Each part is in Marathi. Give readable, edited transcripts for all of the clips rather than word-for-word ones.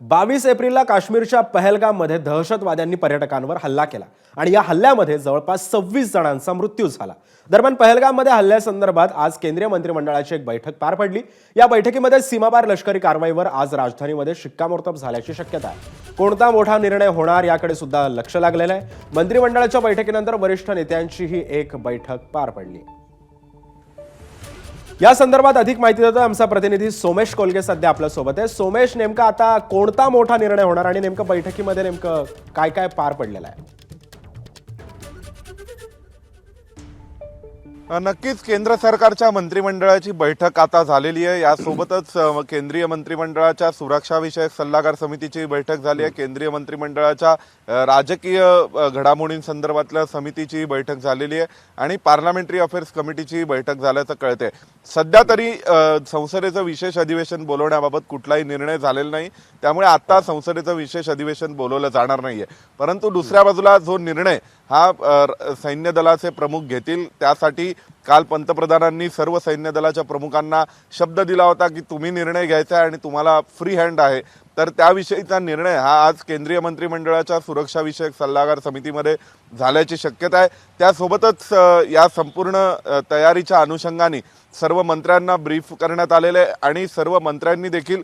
22 एप्रिलला काश्मीरच्या पहलगाममध्ये दहशतवाद्यांनी पर्यटकांवर हल्ला केला आणि या हल्ल्यामध्ये जवळपास 26 जणांचा मृत्यू झाला। दरम्यान पहलगाममध्ये हल्ल्यासंदर्भात आज केंद्रीय मंत्रिमंडळाची एक बैठक पार पडली। या बैठकीमध्ये सीमापार लष्करी कारवाईवर आज राजधानीमध्ये शिक्कामोर्तब झाल्याची शक्यता आहे। कोणता मोठा निर्णय होणार याकडे सुद्धा लक्ष लागलेलं आहे। मंत्रिमंडळाच्या बैठकीनंतर वरिष्ठ नेत्यांचीही एक बैठक पार पडली। या संदर्भात अधिक माहिती देतो आमचा प्रतिनिधी सोमेश कोलगे सध्या आपल्या सोबत आहे। सोमेश, नेमका आता कोणता मोठा निर्णय होणार आणि नेमका बैठकीमध्ये नेमकं काय काय पार पडलेलं आहे? नक्कीच केंद्र सरकारच्या मंत्रिमंडळाची बैठक आता झालेली आहे। यासोबतच केंद्रीय मंत्रिमंडळाच्या सुरक्षा विषयक सल्लागार समितीची बैठक झाली आहे। केंद्रीय मंत्रिमंडळाच्या राजकीय घडामोडींसंदर्भातल्या समितीची बैठक झालेली आहे आणि पार्लमेंटरी अफेअर्स कमिटीची बैठक झाल्याचं कळतंय। सध्या तरी संसदेचं विशेष अधिवेशन बोलवण्याबाबत कुठलाही निर्णय झालेला नाही, त्यामुळे आता संसदेचं विशेष अधिवेशन बोलवलं जाणार नाहीये। परंतु दुसऱ्या बाजूला जो निर्णय हा सैन्य दलाचे प्रमुख घेतील, त्यासाठी काल पंतप्रधानांनी सर्व सैन्य दलाच्या प्रमुखांना शब्द दिला होता की तुम्ही निर्णय घ्यायचा आहे आणि तुम्हाला फ्री हँड आहे। तर त्याविषयीचा निर्णय हा आज केंद्रीय मंत्रिमंडळाच्या सुरक्षा विषयक सल्लागार समितीमध्ये झाल्याची शक्यता आहे। त्यासोबतच या संपूर्ण तयारीच्या अनुषंगाने सर्व मंत्र्यांना ब्रीफ करण्यात आलेले आहे आणि सर्व मंत्र्यांनी देखील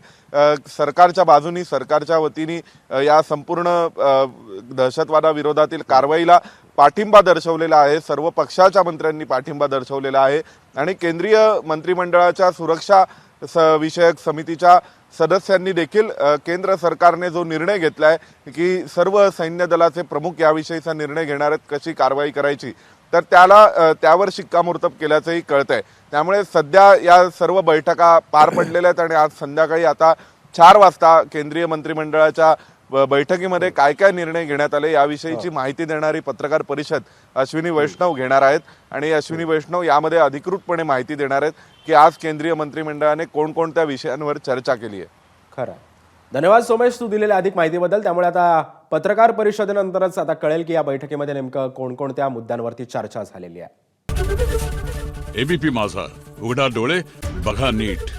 सरकारच्या बाजूनी, सरकारच्या वतीने या संपूर्ण दहशतवादाविरोधातील कारवाईला पाठिंबा दर्शवलेला आहे। सर्व पक्षाच्या मंत्र्यांनी पाठिंबा दर्शवलेला आहे आणि केंद्रीय मंत्रिमंडळाच्या सुरक्षा विषयक समितीच्या सदस्यांनी देखील केंद्र सरकारने जो निर्णय घेतलाय की सर्व सैन्य दलाचे प्रमुख याविषयीचा निर्णय घेणार आहेत, कशी कारवाई करायची, तर त्यावर शिक्कामोर्तब केल्याचंही कळतंय। त्यामुळे सध्या या सर्व बैठका पार पडलेल्या आहेत आणि आज संध्याकाळी आता 4 वाजता केंद्रीय मंत्रिमंडळाच्या बैठकीमध्ये काय काय निर्णय घेण्यात आले याविषयीची माहिती देणारी पत्रकार परिषद अश्विनी वैष्णव घेणार आहेत आणि अश्विनी वैष्णव यामध्ये अधिकृतपणे माहिती देणार आहेत की आज केंद्रीय मंत्रिमंडळाने कोणकोणत्या विषयांवर चर्चा केली आहे। खरं, धन्यवाद सोमेश, तू दिलेल्या अधिक माहितीबद्दल। त्यामुळे आता पत्रकार परिषदेनंतरच आता कळेल की या बैठकीमध्ये नेमकं कोणकोणत्या मुद्द्यांवरती चर्चा झालेली आहे। एबीपी माझा, उघडा डोळे बघा नीट।